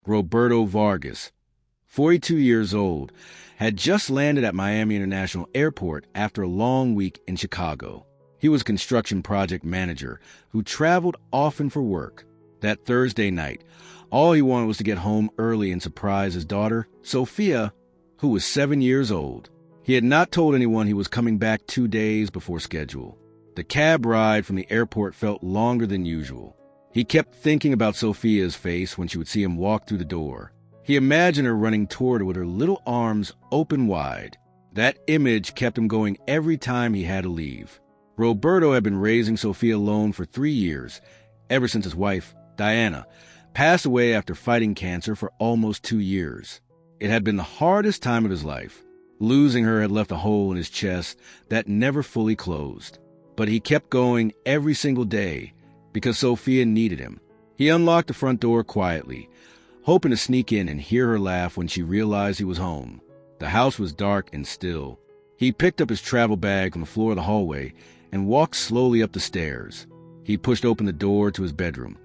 Roberto Vargas, 42 years old, had just landed at Miami International Airport after a long week in Chicago. He was a construction project manager who traveled often for work. That Thursday night, all he wanted was to get home early and surprise his daughter, Sophia, who was 7 years old. He had not told anyone he was coming back 2 days before schedule. The cab ride from the airport felt longer than usual. He kept thinking about Sophia's face when she would see him walk through the door. He imagined her running toward her with her little arms open wide. That image kept him going every time he had to leave. Roberto had been raising Sophia alone for 3 years, ever since his wife, Diana, passed away after fighting cancer for almost 2 years. It had been the hardest time of his life. Losing her had left a hole in his chest that never fully closed. But he kept going every single day because Sophia needed him. He unlocked the front door quietly, hoping to sneak in and hear her laugh when she realized he was home. The house was dark and still. He picked up his travel bag from the floor of the hallway and walked slowly up the stairs. He pushed open the door to his bedroom,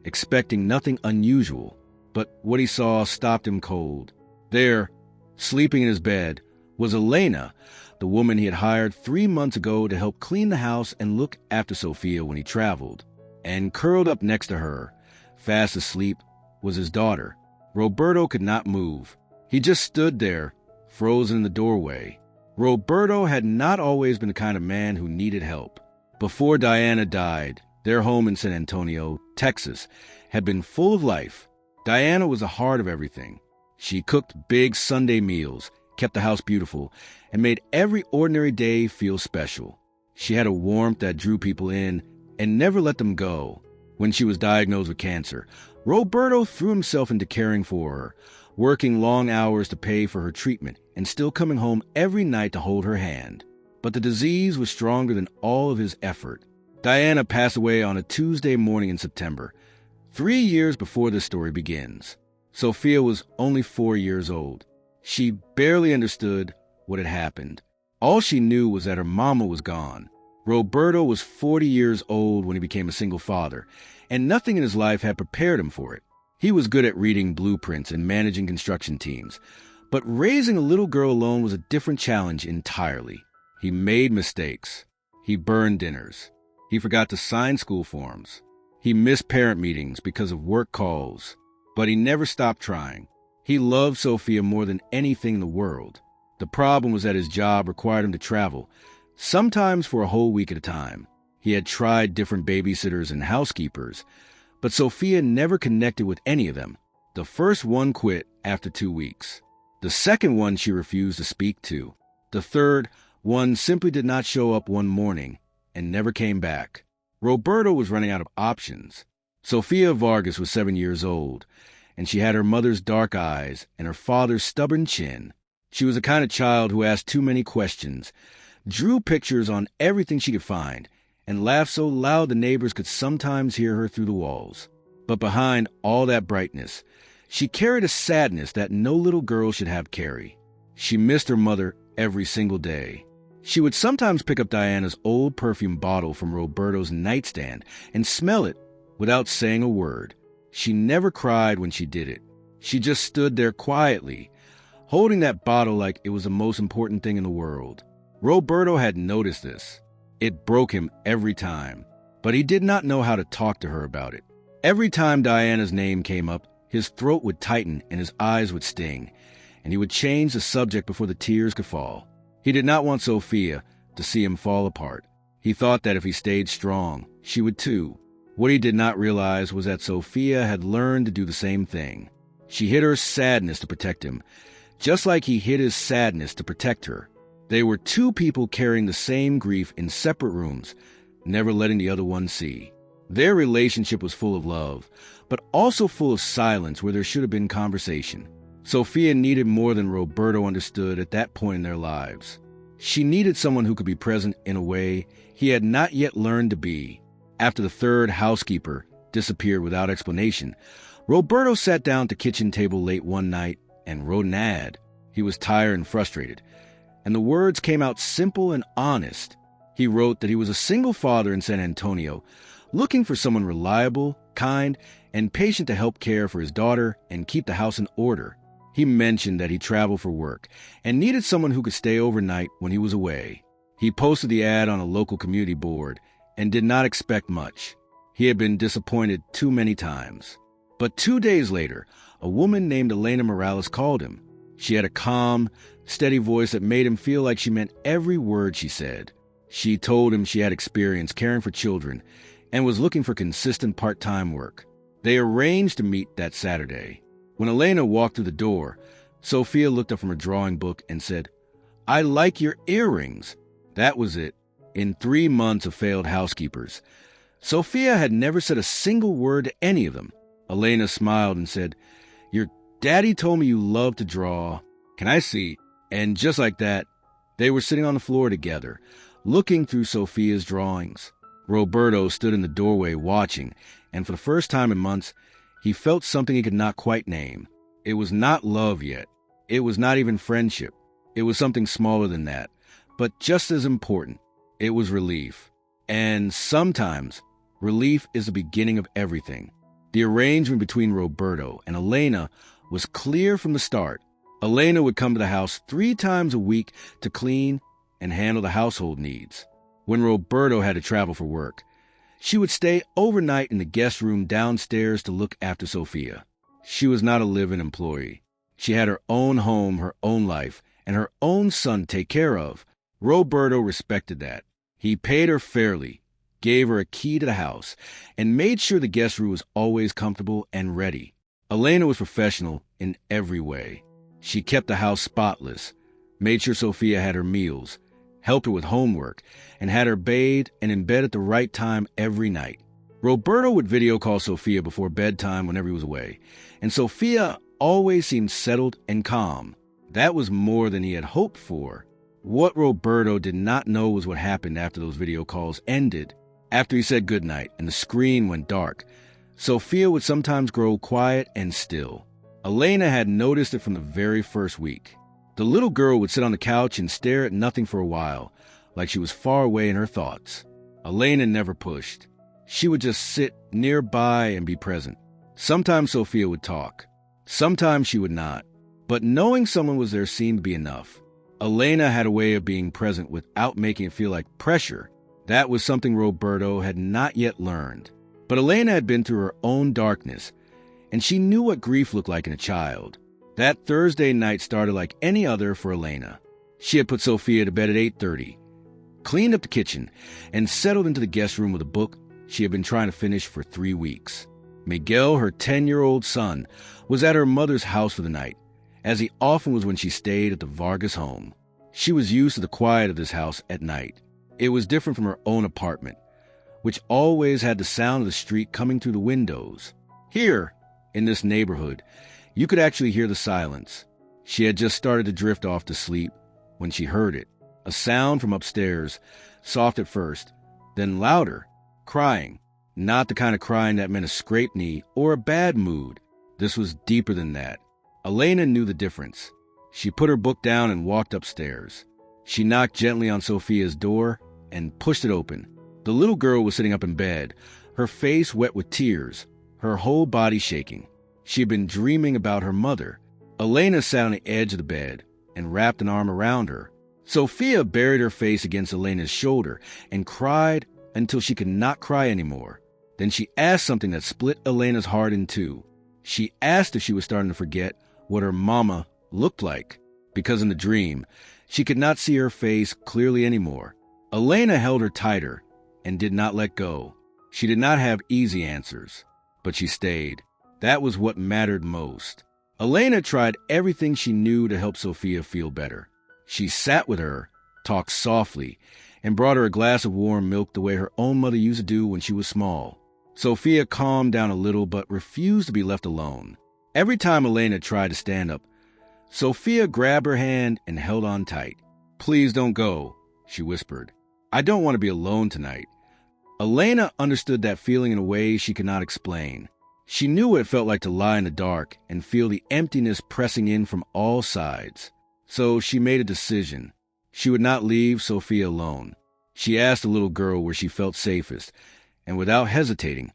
expecting nothing unusual, but what he saw stopped him cold. There, sleeping in his bed, was Elena, the woman he had hired 3 months ago to help clean the house and look after Sophia when he traveled. And curled up next to her, fast asleep, was his daughter. Roberto could not move. He just stood there, frozen in the doorway. Roberto had not always been the kind of man who needed help. Before Diana died, their home in San Antonio, Texas, had been full of life. Diana was the heart of everything. She cooked big Sunday meals, kept the house beautiful, and made every ordinary day feel special. She had a warmth that drew people in and never let them go. When she was diagnosed with cancer, Roberto threw himself into caring for her, working long hours to pay for her treatment and still coming home every night to hold her hand. But the disease was stronger than all of his effort. Diana passed away on a Tuesday morning in September, 3 years before this story begins. Sophia was only 4 years old. She barely understood what had happened. All she knew was that her mama was gone. Roberto was 40 years old when he became a single father, and nothing in his life had prepared him for it. He was good at reading blueprints and managing construction teams, but raising a little girl alone was a different challenge entirely. He made mistakes. He burned dinners. He forgot to sign school forms. He missed parent meetings because of work calls, but he never stopped trying. He loved Sophia more than anything in the world. The problem was that his job required him to travel, sometimes for a whole week at a time. He had tried different babysitters and housekeepers, but Sophia never connected with any of them. The first one quit after 2 weeks. The second one she refused to speak to. The third one simply did not show up one morning and never came back. Roberto was running out of options. Sophia Vargas was 7 years old, and she had her mother's dark eyes and her father's stubborn chin. She was the kind of child who asked too many questions, drew pictures on everything she could find, and laughed so loud the neighbors could sometimes hear her through the walls. But behind all that brightness, she carried a sadness that no little girl should have carry. She missed her mother every single day. She would sometimes pick up Diana's old perfume bottle from Roberto's nightstand and smell it without saying a word. She never cried when she did it. She just stood there quietly, holding that bottle like it was the most important thing in the world. Roberto had noticed this. It broke him every time, but he did not know how to talk to her about it. Every time Diana's name came up, his throat would tighten and his eyes would sting, and he would change the subject before the tears could fall. He did not want Sophia to see him fall apart. He thought that if he stayed strong, she would too. What he did not realize was that Sophia had learned to do the same thing. She hid her sadness to protect him, just like he hid his sadness to protect her. They were two people carrying the same grief in separate rooms, never letting the other one see. Their relationship was full of love, but also full of silence where there should have been conversation. Sophia needed more than Roberto understood at that point in their lives. She needed someone who could be present in a way he had not yet learned to be. After the third housekeeper disappeared without explanation, Roberto sat down at the kitchen table late one night and wrote an ad. He was tired and frustrated, and the words came out simple and honest. He wrote that he was a single father in San Antonio, looking for someone reliable, kind, and patient to help care for his daughter and keep the house in order. He mentioned that he traveled for work and needed someone who could stay overnight when he was away. He posted the ad on a local community board and did not expect much. He had been disappointed too many times. But 2 days later, a woman named Elena Morales called him. She had a calm, steady voice that made him feel like she meant every word she said. She told him she had experience caring for children and was looking for consistent part-time work. They arranged to meet that Saturday. When Elena walked through the door, Sophia looked up from her drawing book and said, "I like your earrings." That was it. In 3 months of failed housekeepers, Sophia had never said a single word to any of them. Elena smiled and said, "Your daddy told me you love to draw. Can I see?" And just like that, they were sitting on the floor together, looking through Sophia's drawings. Roberto stood in the doorway watching, and for the first time in months, he felt something he could not quite name. It was not love yet. It was not even friendship. It was something smaller than that, but just as important. It was relief. And sometimes, relief is the beginning of everything. The arrangement between Roberto and Elena was clear from the start. Elena would come to the house 3 times a week to clean and handle the household needs. When Roberto had to travel for work, she would stay overnight in the guest room downstairs to look after Sophia. She was not a live-in employee. She had her own home, her own life, and her own son to take care of. Roberto respected that. He paid her fairly, gave her a key to the house, and made sure the guest room was always comfortable and ready. Elena was professional in every way. She kept the house spotless, made sure Sophia had her meals, helped her with homework, and had her bathed and in bed at the right time every night. Roberto would video call Sophia before bedtime whenever he was away, and Sophia always seemed settled and calm. That was more than he had hoped for. What Roberto did not know was what happened after those video calls ended. After he said goodnight and the screen went dark, Sophia would sometimes grow quiet and still. Elena had noticed it from the very first week. The little girl would sit on the couch and stare at nothing for a while, like she was far away in her thoughts. Elena never pushed. She would just sit nearby and be present. Sometimes Sophia would talk. Sometimes she would not. But knowing someone was there seemed to be enough. Elena had a way of being present without making it feel like pressure. That was something Roberto had not yet learned. But Elena had been through her own darkness, and she knew what grief looked like in a child. That Thursday night started like any other for Elena. She had put Sophia to bed at 8:30, cleaned up the kitchen, and settled into the guest room with a book she had been trying to finish for 3 weeks. Miguel, her 10-year-old son, was at her mother's house for the night, as he often was when she stayed at the Vargas home. She was used to the quiet of this house at night. It was different from her own apartment, which always had the sound of the street coming through the windows. Here, in this neighborhood, you could actually hear the silence. She had just started to drift off to sleep when she heard it. A sound from upstairs, soft at first, then louder, crying. Not the kind of crying that meant a scraped knee or a bad mood. This was deeper than that. Elena knew the difference. She put her book down and walked upstairs. She knocked gently on Sophia's door and pushed it open. The little girl was sitting up in bed, her face wet with tears, her whole body shaking. She had been dreaming about her mother. Elena sat on the edge of the bed and wrapped an arm around her. Sophia buried her face against Elena's shoulder and cried until she could not cry anymore. Then she asked something that split Elena's heart in two. She asked if she was starting to forget what her mama looked like, because in the dream, she could not see her face clearly anymore. Elena held her tighter and did not let go. She did not have easy answers, but she stayed. That was what mattered most. Elena tried everything she knew to help Sophia feel better. She sat with her, talked softly, and brought her a glass of warm milk the way her own mother used to do when she was small. Sophia calmed down a little but refused to be left alone. Every time Elena tried to stand up, Sophia grabbed her hand and held on tight. "Please don't go," she whispered. "I don't want to be alone tonight." Elena understood that feeling in a way she could not explain. She knew what it felt like to lie in the dark and feel the emptiness pressing in from all sides. So she made a decision. She would not leave Sophia alone. She asked the little girl where she felt safest, and without hesitating,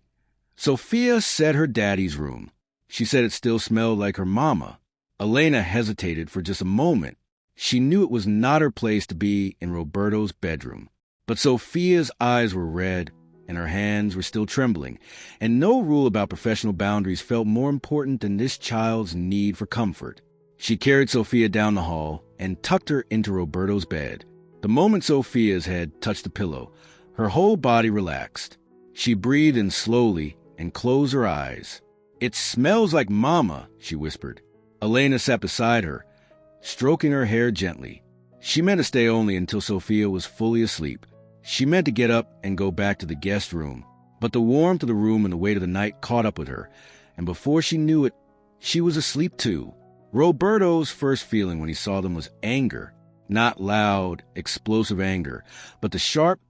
Sophia said her daddy's room. She said it still smelled like her mama. Elena hesitated for just a moment. She knew it was not her place to be in Roberto's bedroom. But Sophia's eyes were red, and her hands were still trembling, and no rule about professional boundaries felt more important than this child's need for comfort. She carried Sophia down the hall and tucked her into Roberto's bed. The moment Sophia's head touched the pillow, her whole body relaxed. She breathed in slowly and closed her eyes. "It smells like Mama," she whispered. Elena sat beside her, stroking her hair gently. She meant to stay only until Sophia was fully asleep. She meant to get up and go back to the guest room, but the warmth of the room and the weight of the night caught up with her, and before she knew it, she was asleep too. Roberto's first feeling when he saw them was anger. Not loud, explosive anger, but the sharp,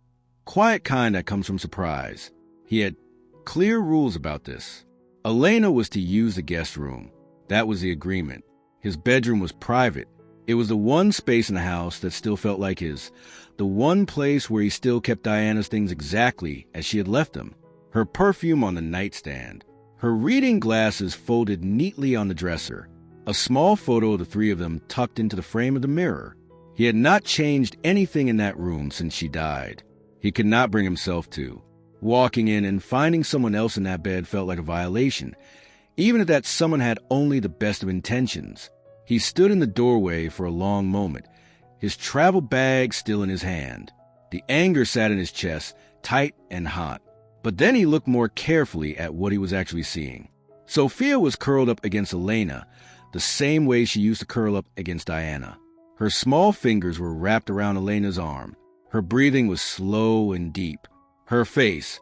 quiet kind that comes from surprise. He had clear rules about this. Elena was to use the guest room. That was the agreement. His bedroom was private. It was the one space in the house that still felt like his. The one place where he still kept Diana's things exactly as she had left them. Her perfume on the nightstand. Her reading glasses folded neatly on the dresser. A small photo of the three of them tucked into the frame of the mirror. He had not changed anything in that room since she died. He could not bring himself to. Walking in and finding someone else in that bed felt like a violation, even if that someone had only the best of intentions. He stood in the doorway for a long moment, his travel bag still in his hand. The anger sat in his chest, tight and hot. But then he looked more carefully at what he was actually seeing. Sophia was curled up against Elena, the same way she used to curl up against Diana. Her small fingers were wrapped around Elena's arm. Her breathing was slow and deep. Her face,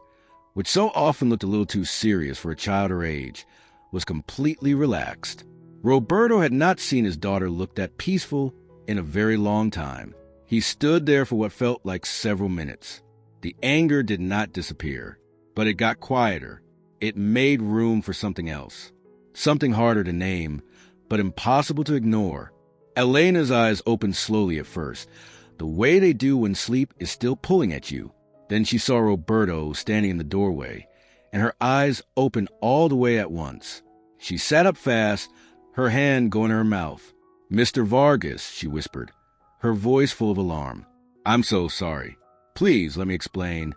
which so often looked a little too serious for a child her age, was completely relaxed. Roberto had not seen his daughter look that peaceful in a very long time. He stood there for what felt like several minutes. The anger did not disappear, but it got quieter. It made room for something else. Something harder to name, but impossible to ignore. Elena's eyes opened slowly at first. The way they do when sleep is still pulling at you. Then she saw Roberto standing in the doorway, and her eyes opened all the way at once. She sat up fast, her hand going to her mouth. "Mr. Vargas," she whispered, her voice full of alarm. "I'm so sorry. Please, let me explain."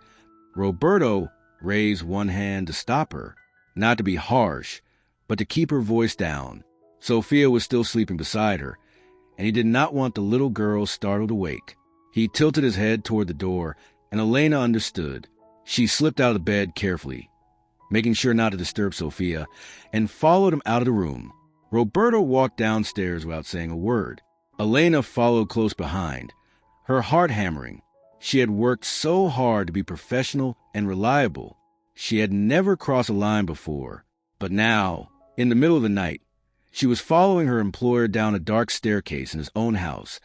Roberto raised one hand to stop her, not to be harsh, but to keep her voice down. Sophia was still sleeping beside her, and he did not want the little girl startled awake. He tilted his head toward the door, and Elena understood. She slipped out of the bed carefully, making sure not to disturb Sophia, and followed him out of the room. Roberto walked downstairs without saying a word. Elena followed close behind, her heart hammering. She had worked so hard to be professional and reliable. She had never crossed a line before, but now, in the middle of the night, she was following her employer down a dark staircase in his own house,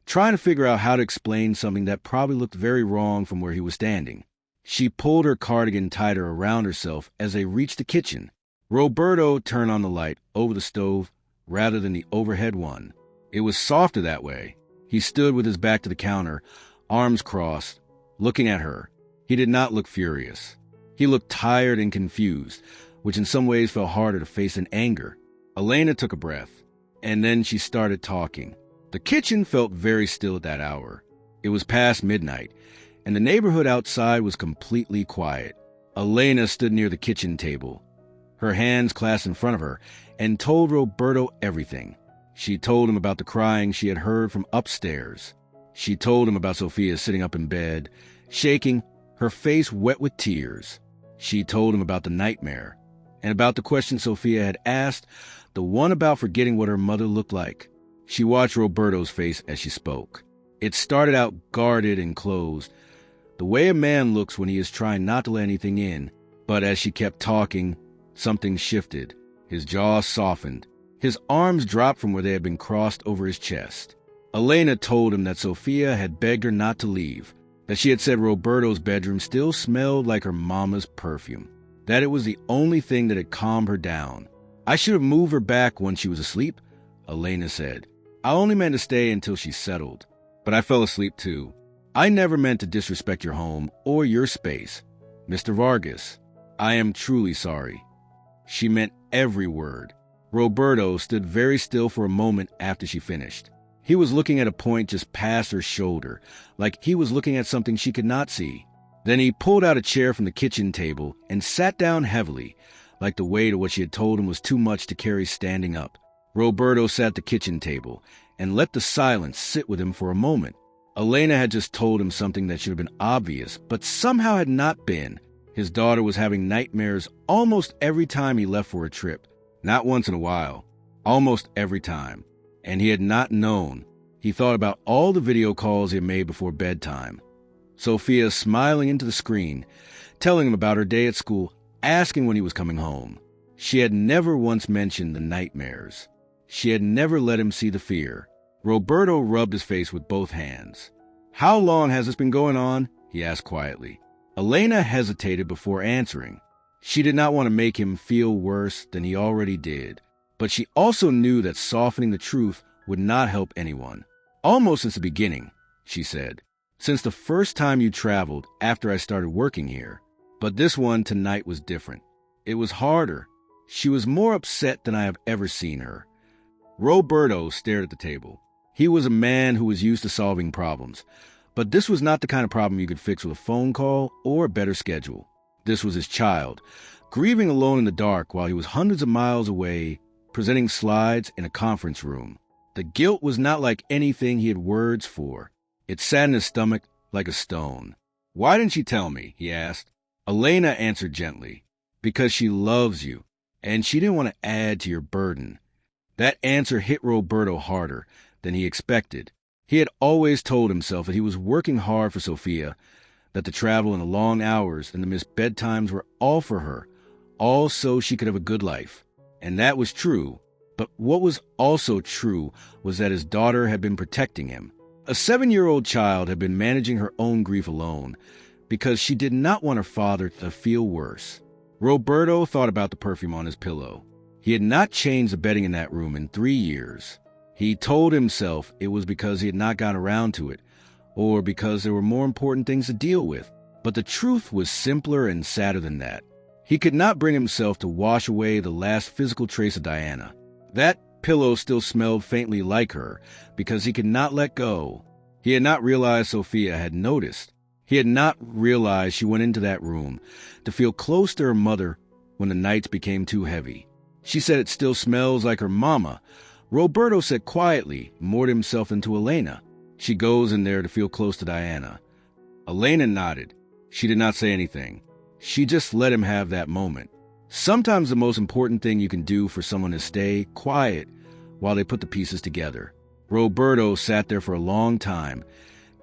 trying to figure out how to explain something that probably looked very wrong from where he was standing. She pulled her cardigan tighter around herself as they reached the kitchen. Roberto turned on the light over the stove rather than the overhead one. It was softer that way. He stood with his back to the counter, arms crossed, looking at her. He did not look furious. He looked tired and confused, which in some ways felt harder to face than anger. Elena took a breath, and then she started talking. The kitchen felt very still at that hour. It was past midnight, and the neighborhood outside was completely quiet. Elena stood near the kitchen table, her hands clasped in front of her, and told Roberto everything. She told him about the crying she had heard from upstairs. She told him about Sophia sitting up in bed, shaking, her face wet with tears. She told him about the nightmare, and about the question Sophia had asked, the one about forgetting what her mother looked like. She watched Roberto's face as she spoke. It started out guarded and closed, the way a man looks when he is trying not to let anything in. But as she kept talking, something shifted. His jaw softened. His arms dropped from where they had been crossed over his chest. Elena told him that Sophia had begged her not to leave, that she had said Roberto's bedroom still smelled like her mama's perfume, that it was the only thing that had calmed her down. "I should have moved her back when she was asleep," Elena said. "I only meant to stay until she settled, but I fell asleep too. I never meant to disrespect your home or your space, Mr. Vargas." I am truly sorry." She meant every word. Roberto stood very still for a moment after she finished. He was looking at a point just past her shoulder, like he was looking at something she could not see. Then he pulled out a chair from the kitchen table and sat down heavily, like the weight of what she had told him was too much to carry standing up. Roberto sat at the kitchen table and let the silence sit with him for a moment. Elena had just told him something that should have been obvious, but somehow had not been. His daughter was having nightmares almost every time he left for a trip. Not once in a while. Almost every time. And he had not known. He thought about all the video calls he had made before bedtime. Sophia smiling into the screen, telling him about her day at school, asking when he was coming home. She had never once mentioned the nightmares. She had never let him see the fear. Roberto rubbed his face with both hands. "How long has this been going on?" he asked quietly. Elena hesitated before answering. She did not want to make him feel worse than he already did, but she also knew that softening the truth would not help anyone. "Almost since the beginning," she said. "Since the first time you traveled after I started working here. But this one tonight was different. It was harder. She was more upset than I have ever seen her." Roberto stared at the table. He was a man who was used to solving problems, but this was not the kind of problem you could fix with a phone call or a better schedule. This was his child, grieving alone in the dark while he was hundreds of miles away, presenting slides in a conference room. The guilt was not like anything he had words for. It sat in his stomach like a stone. "Why didn't she tell me?" he asked. Elena answered gently, "Because she loves you, and she didn't want to add to your burden." That answer hit Roberto harder than he expected. He had always told himself that he was working hard for Sophia, that the travel and the long hours and the missed bedtimes were all for her, all so she could have a good life. And that was true. But what was also true was that his daughter had been protecting him. A 7-year-old child had been managing her own grief alone because she did not want her father to feel worse. Roberto thought about the perfume on his pillow. He had not changed the bedding in that room in 3 years. He told himself it was because he had not gotten around to it, or because there were more important things to deal with. But the truth was simpler and sadder than that. He could not bring himself to wash away the last physical trace of Diana. That pillow still smelled faintly like her, because he could not let go. He had not realized Sophia had noticed. He had not realized she went into that room to feel close to her mother when the nights became too heavy. She said it still smells like her mama. Roberto said quietly, moored himself into Elena. "She goes in there to feel close to Diana." Elena nodded. She did not say anything. She just let him have that moment. Sometimes the most important thing you can do for someone is stay quiet while they put the pieces together. Roberto sat there for a long time,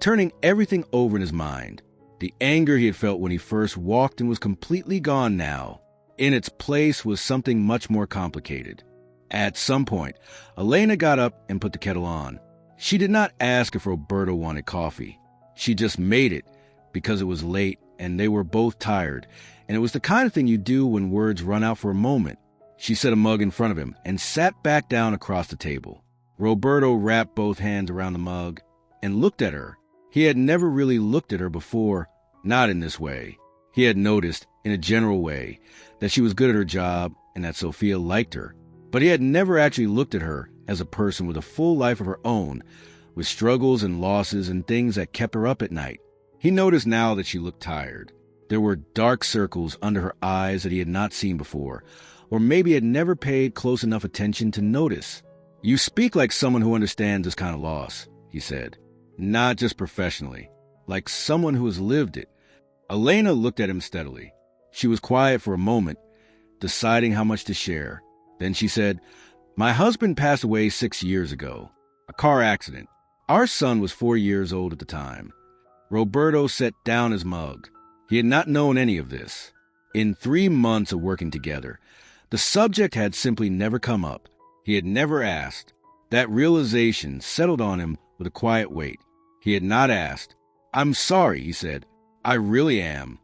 turning everything over in his mind. The anger he had felt when he first walked in was completely gone now. In its place was something much more complicated. At some point, Elena got up and put the kettle on. She did not ask if Roberto wanted coffee. She just made it because it was late and they were both tired, and it was the kind of thing you do when words run out for a moment. She set a mug in front of him and sat back down across the table. Roberto wrapped both hands around the mug and looked at her. He had never really looked at her before, not in this way. He had noticed, in a general way, that she was good at her job and that Sophia liked her. But he had never actually looked at her as a person with a full life of her own, with struggles and losses and things that kept her up at night. He noticed now that she looked tired. There were dark circles under her eyes that he had not seen before, or maybe had never paid close enough attention to notice. "You speak like someone who understands this kind of loss," he said. "Not just professionally, like someone who has lived it." Elena looked at him steadily. She was quiet for a moment, deciding how much to share. Then she said, "My husband passed away 6 years ago. A car accident. Our son was 4 years old at the time." Roberto set down his mug. He had not known any of this. In 3 months of working together, the subject had simply never come up. He had never asked. That realization settled on him with a quiet weight. He had not asked. "I'm sorry," he said. "I really am."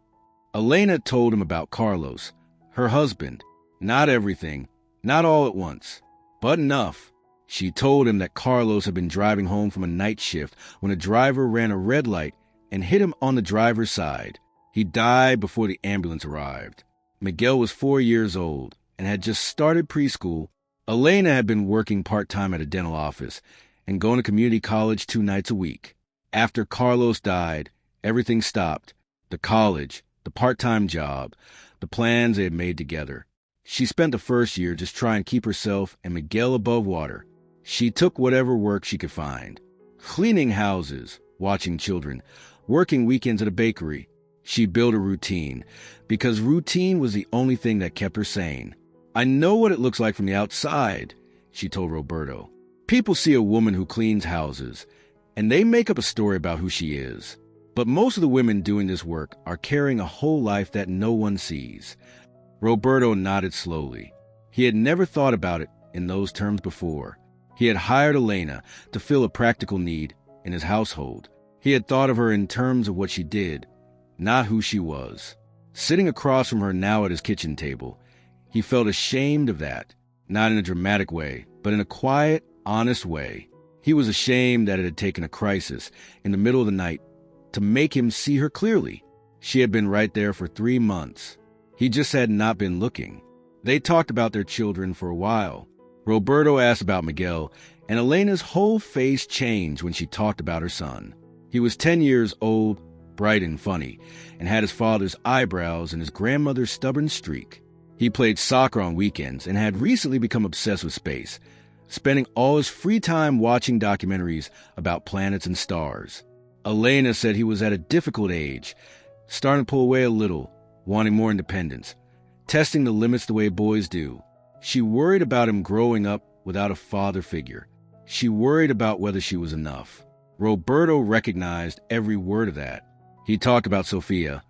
Elena told him about Carlos, her husband. Not everything, not all at once, but enough. She told him that Carlos had been driving home from a night shift when a driver ran a red light and hit him on the driver's side. He died before the ambulance arrived. Miguel was 4 years old and had just started preschool. Elena had been working part-time at a dental office and going to community college 2 nights a week. After Carlos died, everything stopped. The college, the part-time job, the plans they had made together. She spent the first year just trying to keep herself and Miguel above water. She took whatever work she could find. Cleaning houses, watching children, working weekends at a bakery. She built a routine, because routine was the only thing that kept her sane. "I know what it looks like from the outside," she told Roberto. "People see a woman who cleans houses, and they make up a story about who she is. But most of the women doing this work are carrying a whole life that no one sees." Roberto nodded slowly. He had never thought about it in those terms before. He had hired Elena to fill a practical need in his household. He had thought of her in terms of what she did, not who she was. Sitting across from her now at his kitchen table, he felt ashamed of that, not in a dramatic way, but in a quiet, honest way. He was ashamed that it had taken a crisis in the middle of the night to make him see her clearly. She had been right there for 3 months. He just had not been looking. They talked about their children for a while. Roberto asked about Miguel, and Elena's whole face changed when she talked about her son. He was 10 years old, bright and funny, and had his father's eyebrows and his grandmother's stubborn streak. He played soccer on weekends and had recently become obsessed with space, spending all his free time watching documentaries about planets and stars. Elena said he was at a difficult age, starting to pull away a little, wanting more independence, testing the limits the way boys do. She worried about him growing up without a father figure. She worried about whether she was enough. Roberto recognized every word of that. He talked about Sofia,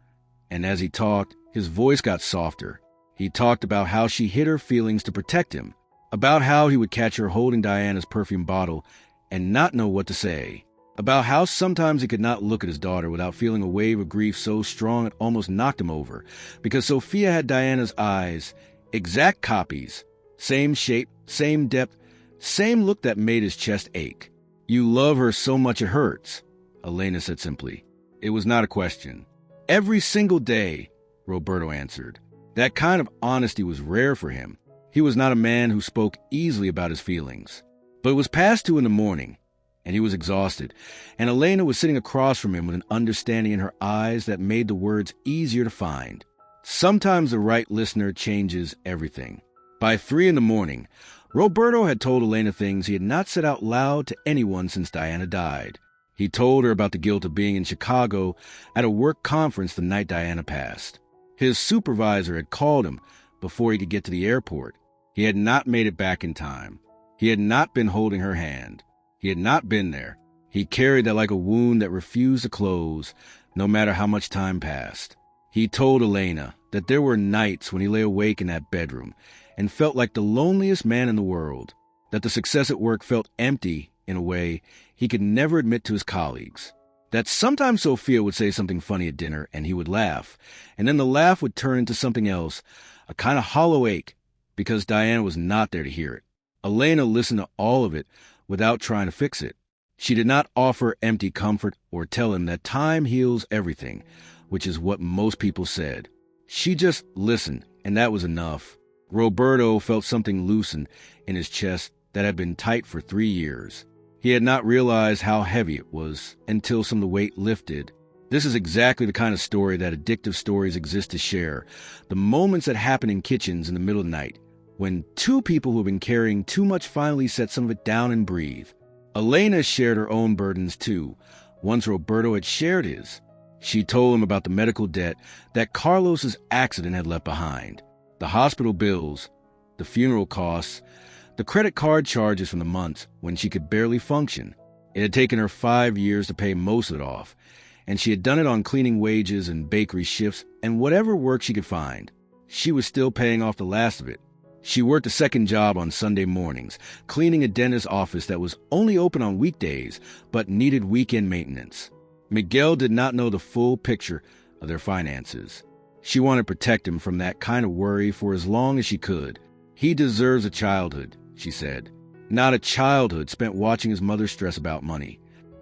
and as he talked, his voice got softer. He talked about how she hid her feelings to protect him, about how he would catch her holding Diana's perfume bottle and not know what to say, about how sometimes he could not look at his daughter without feeling a wave of grief so strong it almost knocked him over, because Sofia had Diana's eyes, exact copies, same shape, same depth, same look that made his chest ache. "You love her so much it hurts," Elena said simply. It was not a question. "Every single day," Roberto answered. That kind of honesty was rare for him. He was not a man who spoke easily about his feelings. But it was past 2 in the morning, and he was exhausted, and Elena was sitting across from him with an understanding in her eyes that made the words easier to find. Sometimes the right listener changes everything. By 3 in the morning, Roberto had told Elena things he had not said out loud to anyone since Diana died. He told her about the guilt of being in Chicago at a work conference the night Diana passed. His supervisor had called him before he could get to the airport. He had not made it back in time. He had not been holding her hand. He had not been there. He carried that like a wound that refused to close, no matter how much time passed. He told Elena that there were nights when he lay awake in that bedroom and felt like the loneliest man in the world, that the success at work felt empty in a way he could never admit to his colleagues, that sometimes Sofia would say something funny at dinner and he would laugh, and then the laugh would turn into something else, a kind of hollow ache, because Diana was not there to hear it. Elena listened to all of it without trying to fix it. She did not offer empty comfort or tell him that time heals everything, which is what most people said. She just listened, and that was enough. Roberto felt something loosen in his chest that had been tight for 3 years. He had not realized how heavy it was until some of the weight lifted. This is exactly the kind of story that addictive stories exist to share. The moments that happen in kitchens in the middle of the night, when 2 people who have been carrying too much finally set some of it down and breathe. Elena shared her own burdens too, once Roberto had shared his. She told him about the medical debt that Carlos's accident had left behind. The hospital bills, the funeral costs, the credit card charges from the months when she could barely function. It had taken her 5 years to pay most of it off, and she had done it on cleaning wages and bakery shifts and whatever work she could find. She was still paying off the last of it. She worked a second job on Sunday mornings, cleaning a dentist's office that was only open on weekdays but needed weekend maintenance. Miguel did not know the full picture of their finances. She wanted to protect him from that kind of worry for as long as she could. He deserves a childhood, she said, not a childhood spent watching his mother stress about money.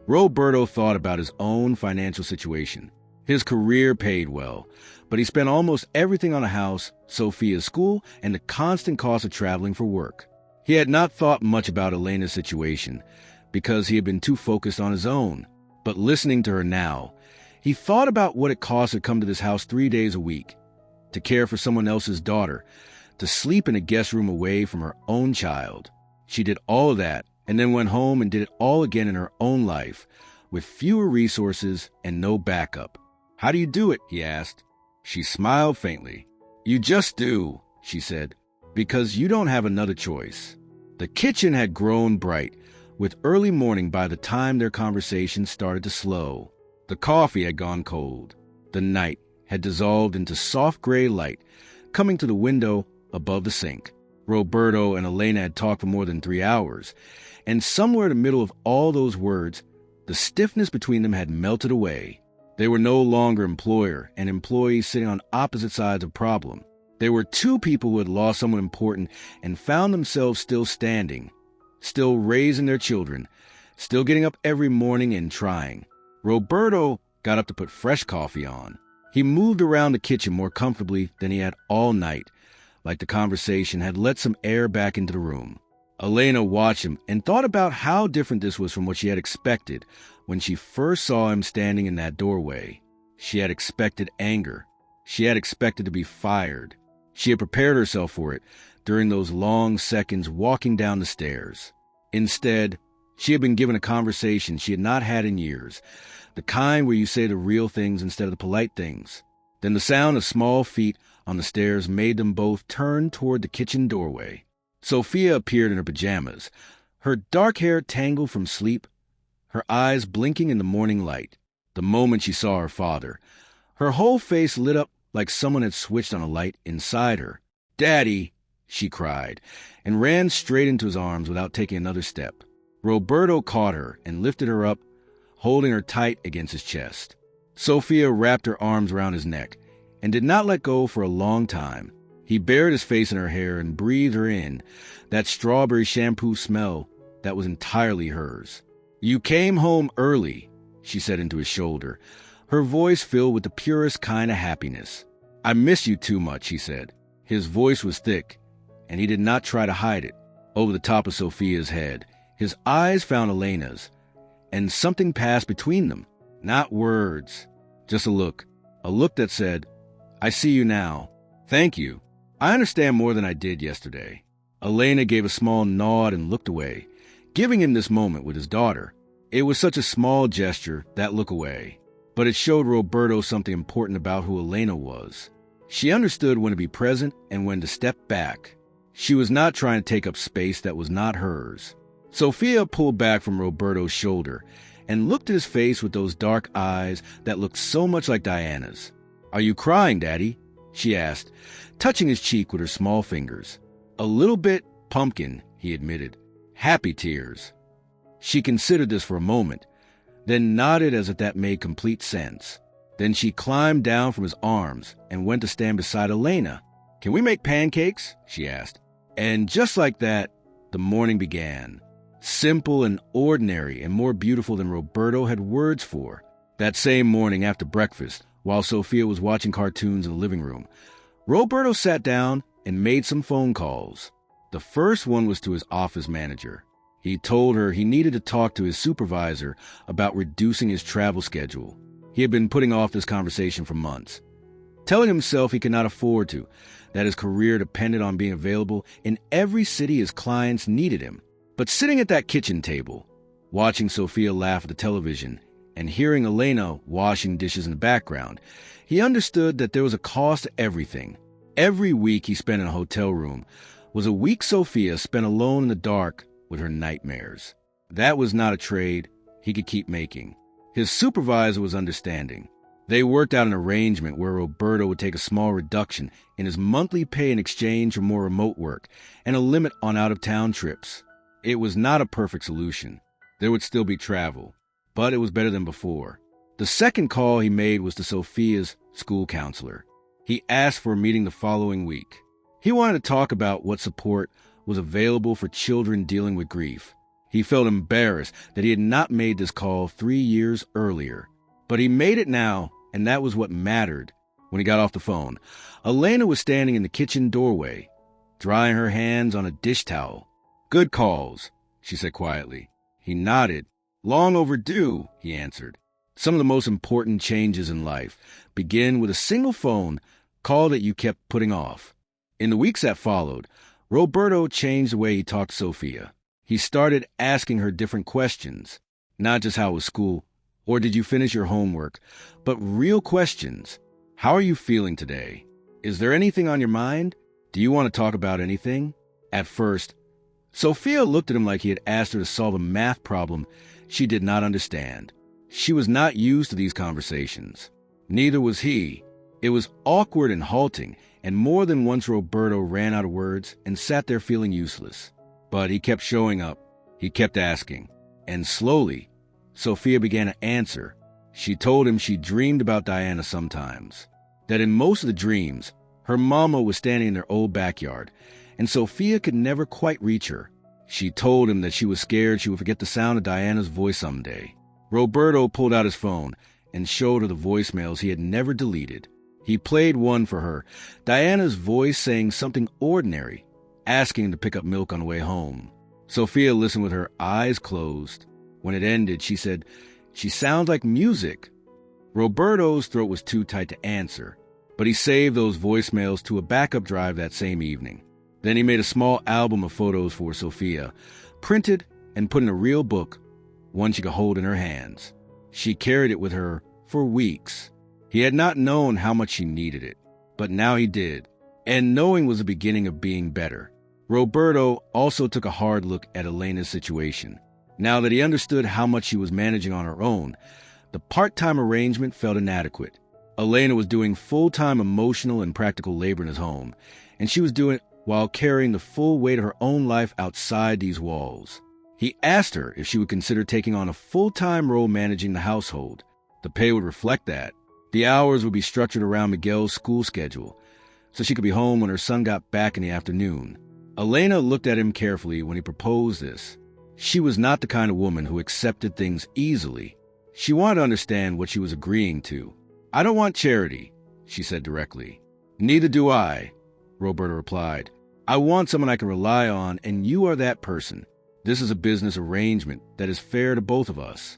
Roberto thought about his own financial situation. His career paid well, but he spent almost everything on a house, Sophia's school, and the constant cost of traveling for work. He had not thought much about Elena's situation because he had been too focused on his own. But listening to her now, he thought about what it cost to come to this house 3 days a week, to care for someone else's daughter, to sleep in a guest room away from her own child. She did all of that and then went home and did it all again in her own life, with fewer resources and no backup. "How do you do it?" he asked. She smiled faintly. "You just do," she said, "because you don't have another choice." The kitchen had grown bright, with early morning by the time their conversation started to slow. The coffee had gone cold. The night had dissolved into soft gray light, coming to the window above the sink. Roberto and Elena had talked for more than 3 hours, and somewhere in the middle of all those words, the stiffness between them had melted away. They were no longer employer and employee sitting on opposite sides of a problem. They were two people who had lost someone important and found themselves still standing, still raising their children, still getting up every morning and trying. Roberto got up to put fresh coffee on. He moved around the kitchen more comfortably than he had all night, like the conversation had let some air back into the room. Elena watched him and thought about how different this was from what she had expected when she first saw him standing in that doorway. She had expected anger. She had expected to be fired. She had prepared herself for it during those long seconds walking down the stairs. Instead, she had been given a conversation she had not had in years, the kind where you say the real things instead of the polite things. Then the sound of small feet on the stairs made them both turn toward the kitchen doorway. Sophia appeared in her pajamas, her dark hair tangled from sleep, her eyes blinking in the morning light. The moment she saw her father, her whole face lit up like someone had switched on a light inside her. "Daddy!" she cried, and ran straight into his arms without taking another step. Roberto caught her and lifted her up, holding her tight against his chest. Sophia wrapped her arms around his neck and did not let go for a long time. He buried his face in her hair and breathed her in, that strawberry shampoo smell that was entirely hers. "You came home early," she said into his shoulder, her voice filled with the purest kind of happiness. "I miss you too much," he said. His voice was thick, and he did not try to hide it. Over the top of Sophia's head, his eyes found Elena's, and something passed between them. Not words, just a look that said, "I see you now. Thank you. I understand more than I did yesterday." Elena gave a small nod and looked away, giving him this moment with his daughter. It was such a small gesture, that look away, but it showed Roberto something important about who Elena was. She understood when to be present and when to step back. She was not trying to take up space that was not hers. Sophia pulled back from Roberto's shoulder and looked at his face with those dark eyes that looked so much like Diana's. "Are you crying, Daddy?" she asked, touching his cheek with her small fingers. "A little bit pumpkin," he admitted. "Happy tears." She considered this for a moment, then nodded as if that made complete sense. Then she climbed down from his arms and went to stand beside Elena. "Can we make pancakes?" she asked. And just like that, the morning began. Simple and ordinary and more beautiful than Roberto had words for. That same morning after breakfast, while Sophia was watching cartoons in the living room, Roberto sat down and made some phone calls. The first one was to his office manager. He told her he needed to talk to his supervisor about reducing his travel schedule. He had been putting off this conversation for months, telling himself he could not afford to, that his career depended on being available in every city his clients needed him. But sitting at that kitchen table, watching Sophia laugh at the television and hearing Elena washing dishes in the background, he understood that there was a cost to everything. Every week he spent in a hotel room was a week Sophia spent alone in the dark with her nightmares. That was not a trade he could keep making. His supervisor was understanding. They worked out an arrangement where Roberto would take a small reduction in his monthly pay in exchange for more remote work and a limit on out-of-town trips. It was not a perfect solution. There would still be travel, but it was better than before. The second call he made was to Sophia's school counselor. He asked for a meeting the following week. He wanted to talk about what support was available for children dealing with grief. He felt embarrassed that he had not made this call 3 years earlier, but he made it now and that was what mattered. When he got off the phone, Elena was standing in the kitchen doorway, drying her hands on a dish towel. "Good calls," she said quietly. He nodded. "Long overdue," he answered. Some of the most important changes in life begin with a single phone call that you kept putting off. In the weeks that followed, Roberto changed the way he talked to Sophia. He started asking her different questions, not just how was school, or did you finish your homework, but real questions. How are you feeling today? Is there anything on your mind? Do you want to talk about anything? At first, Sophia looked at him like he had asked her to solve a math problem she did not understand. She was not used to these conversations. Neither was he. It was awkward and halting, and more than once Roberto ran out of words and sat there feeling useless. But he kept showing up. He kept asking. And slowly, Sophia began to answer. She told him she dreamed about Diana sometimes, that in most of the dreams, her mama was standing in their old backyard, and Sophia could never quite reach her. She told him that she was scared she would forget the sound of Diana's voice someday. Roberto pulled out his phone and showed her the voicemails he had never deleted. He played one for her, Diana's voice saying something ordinary, asking to pick up milk on the way home. Sophia listened with her eyes closed. When it ended, she said, "She sounds like music." Roberto's throat was too tight to answer, but he saved those voicemails to a backup drive that same evening. Then he made a small album of photos for Sophia, printed and put in a real book, one she could hold in her hands. She carried it with her for weeks. He had not known how much she needed it, but now he did, and knowing was the beginning of being better. Roberto also took a hard look at Elena's situation. Now that he understood how much she was managing on her own, the part-time arrangement felt inadequate. Elena was doing full-time emotional and practical labor in his home, and she was doing it while carrying the full weight of her own life outside these walls. He asked her if she would consider taking on a full-time role managing the household. The pay would reflect that. The hours would be structured around Miguel's school schedule, so she could be home when her son got back in the afternoon. Elena looked at him carefully when he proposed this. She was not the kind of woman who accepted things easily. She wanted to understand what she was agreeing to. "I don't want charity," she said directly. "Neither do I," Roberto replied. "I want someone I can rely on, and you are that person. This is a business arrangement that is fair to both of us."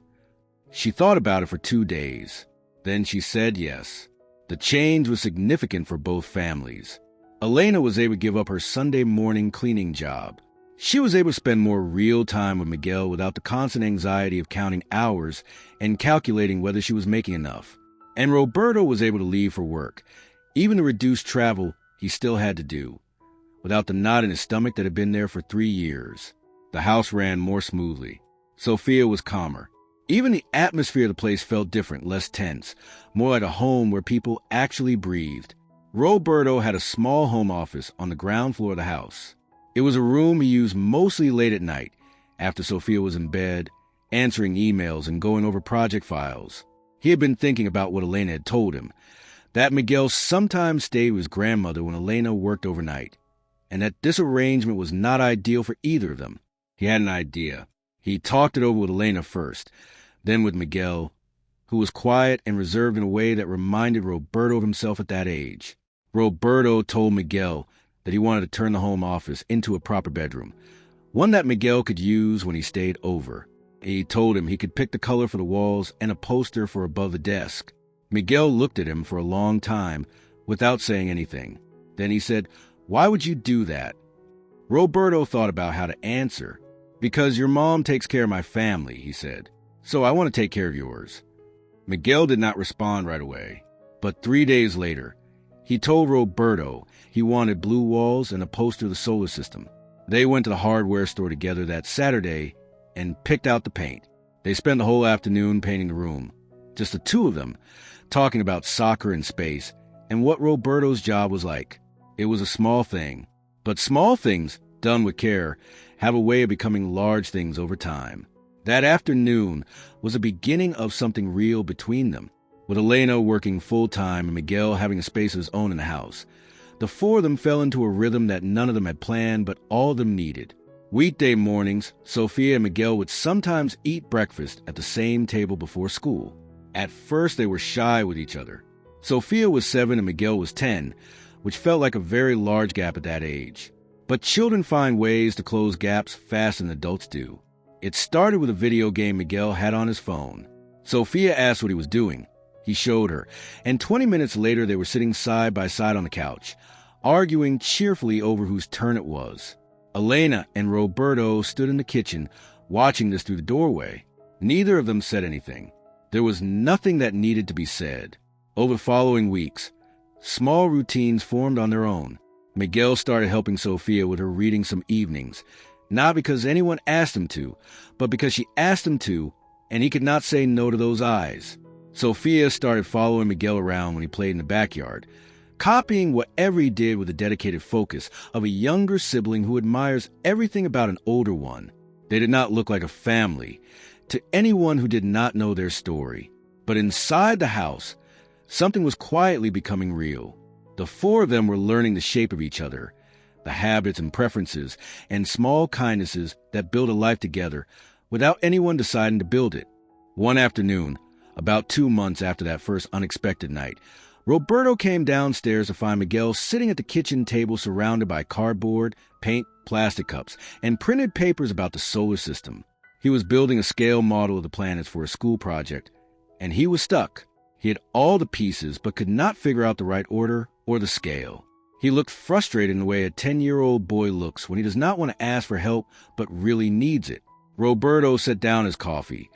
She thought about it for 2 days. Then she said yes. The change was significant for both families. Elena was able to give up her Sunday morning cleaning job. She was able to spend more real time with Miguel without the constant anxiety of counting hours and calculating whether she was making enough. And Roberto was able to leave for work, even the reduced travel he still had to do, without the knot in his stomach that had been there for 3 years. The house ran more smoothly. Sophia was calmer. Even the atmosphere of the place felt different, less tense, more like a home where people actually breathed. Roberto had a small home office on the ground floor of the house. It was a room he used mostly late at night, after Sophia was in bed, answering emails and going over project files. He had been thinking about what Elena had told him, that Miguel sometimes stayed with his grandmother when Elena worked overnight, and that this arrangement was not ideal for either of them. He had an idea. He talked it over with Elena first, then with Miguel, who was quiet and reserved in a way that reminded Roberto of himself at that age. Roberto told Miguel that he wanted to turn the home office into a proper bedroom, one that Miguel could use when he stayed over. He told him he could pick the color for the walls and a poster for above the desk. Miguel looked at him for a long time without saying anything. Then he said, "Why would you do that?" Roberto thought about how to answer. "Because your mom takes care of my family," he said. "So I want to take care of yours." Miguel did not respond right away, but 3 days later, he told Roberto he wanted blue walls and a poster of the solar system. They went to the hardware store together that Saturday and picked out the paint. They spent the whole afternoon painting the room, just the two of them, talking about soccer and space and what Roberto's job was like. It was a small thing, but small things, done with care, have a way of becoming large things over time. That afternoon was the beginning of something real between them, with Elena working full-time and Miguel having a space of his own in the house. The four of them fell into a rhythm that none of them had planned, but all of them needed. Weekday mornings, Sophia and Miguel would sometimes eat breakfast at the same table before school. At first, they were shy with each other. Sophia was 7 and Miguel was 10, which felt like a very large gap at that age. But children find ways to close gaps faster than adults do. It started with a video game Miguel had on his phone. Sophia asked what he was doing. He showed her, and 20 minutes later they were sitting side by side on the couch, arguing cheerfully over whose turn it was. Elena and Roberto stood in the kitchen, watching this through the doorway. Neither of them said anything. There was nothing that needed to be said. Over the following weeks, small routines formed on their own. Miguel started helping Sophia with her reading some evenings, not because anyone asked him to, but because she asked him to, and he could not say no to those eyes. Sophia started following Miguel around when he played in the backyard, copying whatever he did with the dedicated focus of a younger sibling who admires everything about an older one. They did not look like a family to anyone who did not know their story. But inside the house, something was quietly becoming real. The four of them were learning the shape of each other, the habits and preferences and small kindnesses that build a life together without anyone deciding to build it. One afternoon, about 2 months after that first unexpected night, Roberto came downstairs to find Miguel sitting at the kitchen table surrounded by cardboard, paint, plastic cups, and printed papers about the solar system. He was building a scale model of the planets for a school project, and he was stuck. He had all the pieces but could not figure out the right order or the scale. He looked frustrated in the way a 10-year-old boy looks when he does not want to ask for help but really needs it. Roberto set down his coffee,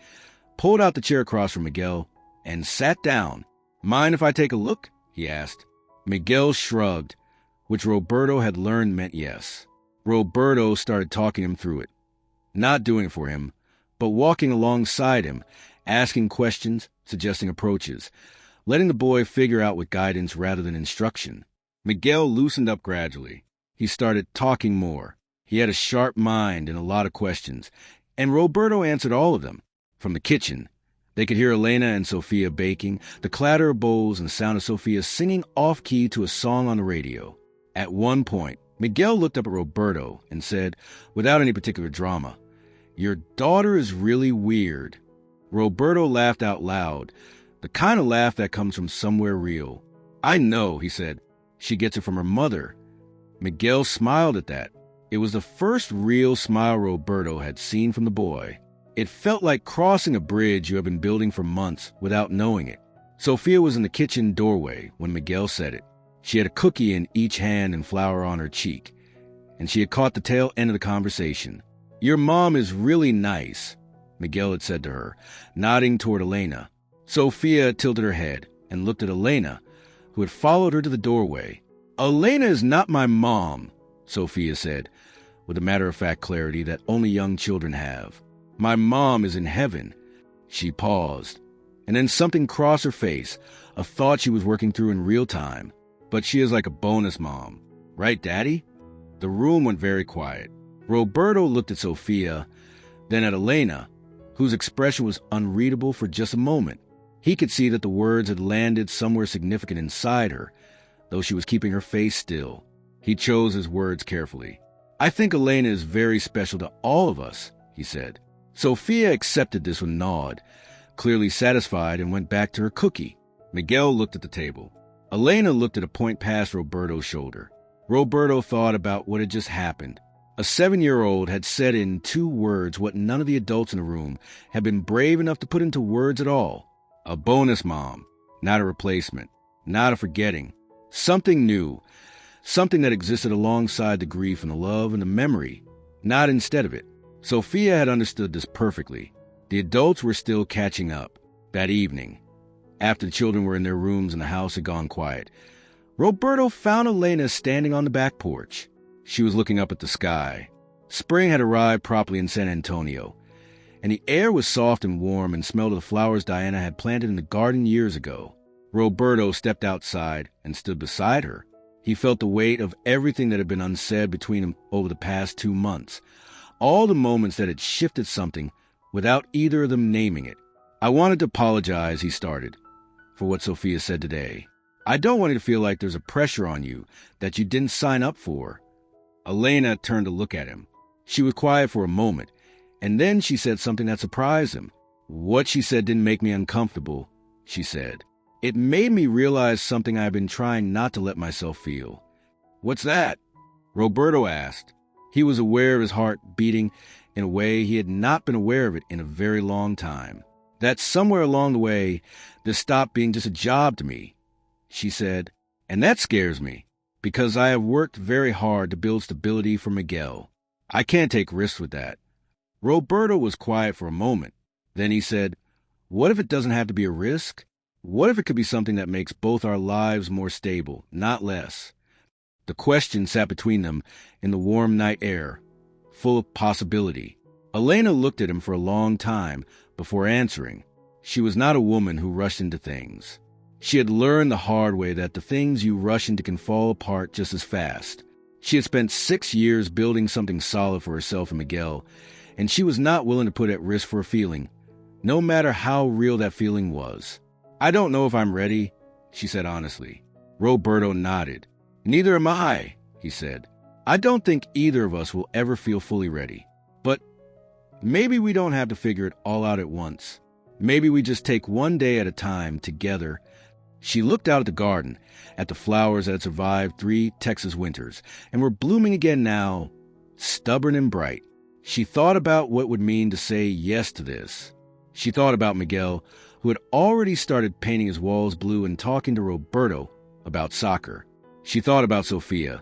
pulled out the chair across from Miguel, and sat down. "Mind if I take a look?" he asked. Miguel shrugged, which Roberto had learned meant yes. Roberto started talking him through it, not doing it for him, but walking alongside him, asking questions, suggesting approaches, letting the boy figure out with guidance rather than instruction. Miguel loosened up gradually. He started talking more. He had a sharp mind and a lot of questions, and Roberto answered all of them. From the kitchen, they could hear Elena and Sophia baking, the clatter of bowls and the sound of Sophia singing off-key to a song on the radio. At one point, Miguel looked up at Roberto and said, without any particular drama, "Your daughter is really weird." Roberto laughed out loud, the kind of laugh that comes from somewhere real. "I know," he said. "She gets it from her mother." Miguel smiled at that. It was the first real smile Roberto had seen from the boy. It felt like crossing a bridge you have been building for months without knowing it. Sophia was in the kitchen doorway when Miguel said it. She had a cookie in each hand and flour on her cheek, and she had caught the tail end of the conversation. "Your mom is really nice," Miguel had said to her, nodding toward Elena. Sophia tilted her head and looked at Elena, who had followed her to the doorway. "Elena is not my mom," Sophia said, with a matter-of-fact clarity that only young children have. "My mom is in heaven." She paused, and then something crossed her face, a thought she was working through in real time. "But she is like a bonus mom. Right, Daddy?" The room went very quiet. Roberto looked at Sophia, then at Elena, whose expression was unreadable for just a moment. He could see that the words had landed somewhere significant inside her, though she was keeping her face still. He chose his words carefully. "I think Elena is very special to all of us," he said. Sophia accepted this with a nod, clearly satisfied, and went back to her cookie. Miguel looked at the table. Elena looked at a point past Roberto's shoulder. Roberto thought about what had just happened. A 7-year-old had said in 2 words what none of the adults in the room had been brave enough to put into words at all. A bonus mom, not a replacement, not a forgetting. Something new, something that existed alongside the grief and the love and the memory, not instead of it. Sophia had understood this perfectly. The adults were still catching up. That evening, after the children were in their rooms and the house had gone quiet, Roberto found Elena standing on the back porch. She was looking up at the sky. Spring had arrived properly in San Antonio, and the air was soft and warm and smelled of the flowers Diana had planted in the garden years ago. Roberto stepped outside and stood beside her. He felt the weight of everything that had been unsaid between them over the past 2 months, all the moments that had shifted something without either of them naming it. "I wanted to apologize," he started, "for what Sophia said today. I don't want you to feel like there's a pressure on you that you didn't sign up for." Elena turned to look at him. She was quiet for a moment, and then she said something that surprised him. "What she said didn't make me uncomfortable. she said. It made me realize something I've been trying not to let myself feel. What's that? Roberto asked. He was aware of his heart beating in a way he had not been aware of it in a very long time. That somewhere along the way, this stopped being just a job to me, she said. And that scares me, because I have worked very hard to build stability for Miguel. I can't take risks with that. Roberto was quiet for a moment. Then he said, what if it doesn't have to be a risk? What if it could be something that makes both our lives more stable, not less? The question sat between them in the warm night air, full of possibility. Elena looked at him for a long time before answering. She was not a woman who rushed into things. She had learned the hard way that the things you rush into can fall apart just as fast. She had spent 6 years building something solid for herself and Miguel, and she was not willing to put at risk for a feeling, no matter how real that feeling was. I don't know if I'm ready, she said honestly. Roberto nodded. Neither am I, he said. I don't think either of us will ever feel fully ready. But maybe we don't have to figure it all out at once. Maybe we just take one day at a time together. She looked out at the garden, at the flowers that had survived 3 Texas winters and were blooming again now, stubborn and bright. She thought about what it would mean to say yes to this. She thought about Miguel, who had already started painting his walls blue and talking to Roberto about soccer. She thought about Sophia,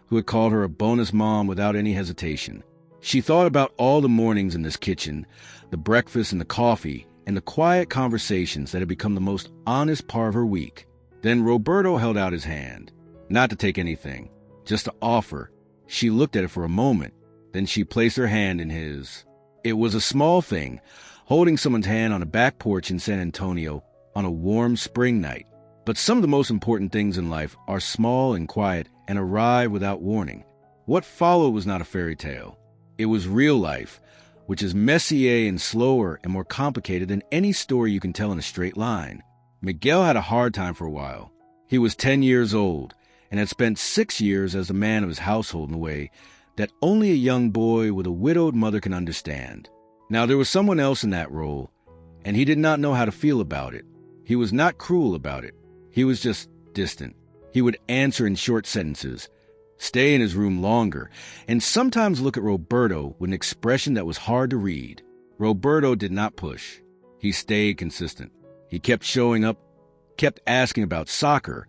who had called her a bonus mom without any hesitation. She thought about all the mornings in this kitchen, the breakfast and the coffee, and the quiet conversations that had become the most honest part of her week. Then Roberto held out his hand, not to take anything, just to offer. She looked at it for a moment, then she placed her hand in his. It was a small thing, holding someone's hand on a back porch in San Antonio on a warm spring night. But some of the most important things in life are small and quiet and arrive without warning. What followed was not a fairy tale. It was real life, which is messier and slower and more complicated than any story you can tell in a straight line. Miguel had a hard time for a while. He was 10 years old and had spent 6 years as the man of his household in a way that only a young boy with a widowed mother can understand. Now there was someone else in that role, and he did not know how to feel about it. He was not cruel about it. He was just distant. He would answer in short sentences, stay in his room longer, and sometimes look at Roberto with an expression that was hard to read. Roberto did not push. He stayed consistent. He kept showing up, kept asking about soccer,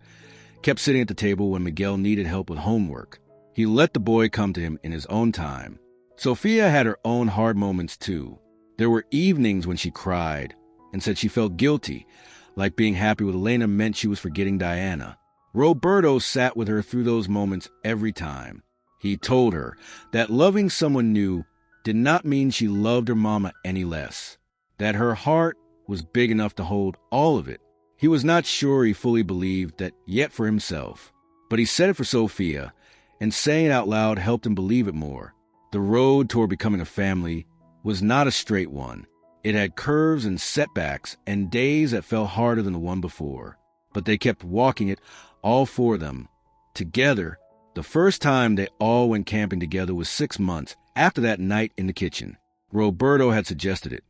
kept sitting at the table when Miguel needed help with homework. He let the boy come to him in his own time. Sophia had her own hard moments too. There were evenings when she cried and said she felt guilty, like being happy with Elena meant she was forgetting Diana. Roberto sat with her through those moments every time. He told her that loving someone new did not mean she loved her mama any less, that her heart was big enough to hold all of it. He was not sure he fully believed that yet for himself, but he said it for Sophia, and saying it out loud helped him believe it more. The road toward becoming a family was not a straight one. It had curves and setbacks and days that felt harder than the one before. But they kept walking it, all 4 of them, together. The first time they all went camping together was 6 months after that night in the kitchen. Roberto had suggested it,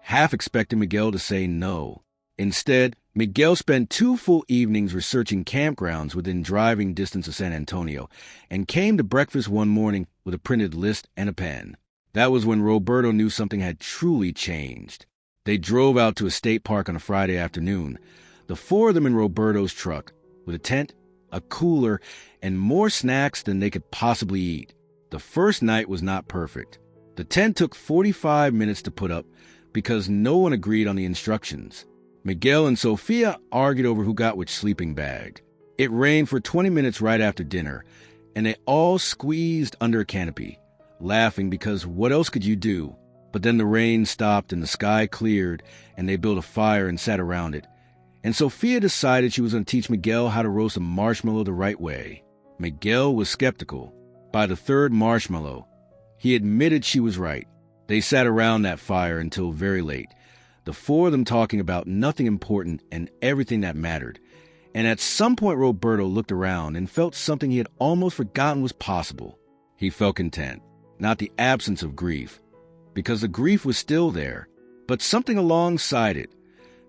half expecting Miguel to say no. Instead, Miguel spent 2 full evenings researching campgrounds within driving distance of San Antonio and came to breakfast one morning with a printed list and a pen. That was when Roberto knew something had truly changed. They drove out to a state park on a Friday afternoon, the 4 of them in Roberto's truck, with a tent, a cooler, and more snacks than they could possibly eat. The first night was not perfect. The tent took 45 minutes to put up because no one agreed on the instructions. Miguel and Sophia argued over who got which sleeping bag. It rained for 20 minutes right after dinner, and they all squeezed under a canopy, laughing because what else could you do? But then the rain stopped and the sky cleared, and they built a fire and sat around it. And Sophia decided she was going to teach Miguel how to roast a marshmallow the right way. Miguel was skeptical. By the 3rd marshmallow, he admitted she was right. They sat around that fire until very late, the 4 of them talking about nothing important and everything that mattered. And at some point Roberto looked around and felt something he had almost forgotten was possible. He felt content, not the absence of grief, because the grief was still there, but something alongside it,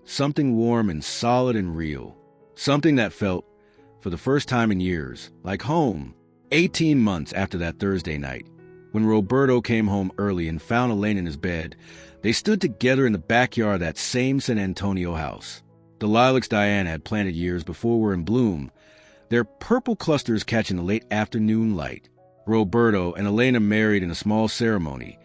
something warm and solid and real, something that felt, for the first time in years, like home. 18 months after that Thursday night, when Roberto came home early and found Elaine in his bed, they stood together in the backyard of that same San Antonio house. The lilacs Diane had planted years before were in bloom, their purple clusters catching the late afternoon light. Roberto and Elena married in a small ceremony,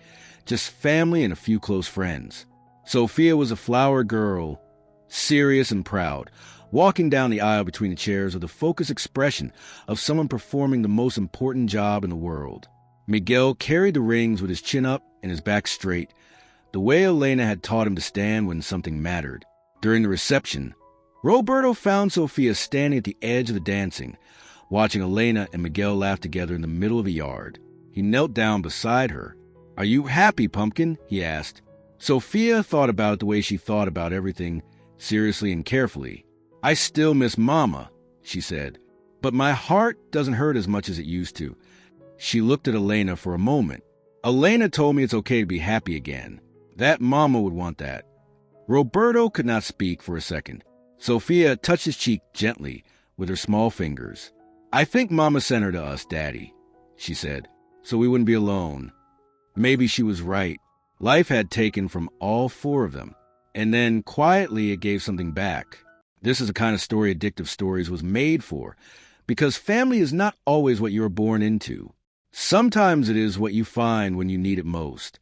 just family and a few close friends. Sophia was a flower girl, serious and proud, walking down the aisle between the chairs with the focused expression of someone performing the most important job in the world. Miguel carried the rings with his chin up and his back straight, the way Elena had taught him to stand when something mattered. During the reception, Roberto found Sophia standing at the edge of the dancing, watching Elena and Miguel laugh together in the middle of a yard. He knelt down beside her. "Are you happy, Pumpkin?" he asked. Sophia thought about it the way she thought about everything, seriously and carefully. "I still miss Mama," she said, "but my heart doesn't hurt as much as it used to." She looked at Elena for a moment. "Elena told me it's okay to be happy again. That Mama would want that." Roberto could not speak for a second. Sophia touched his cheek gently with her small fingers. "I think Mama sent her to us, Daddy," she said, "so we wouldn't be alone." Maybe she was right. Life had taken from all four of them, and then quietly it gave something back. This is the kind of story Addictive Stories was made for, because family is not always what you are born into. Sometimes it is what you find when you need it most.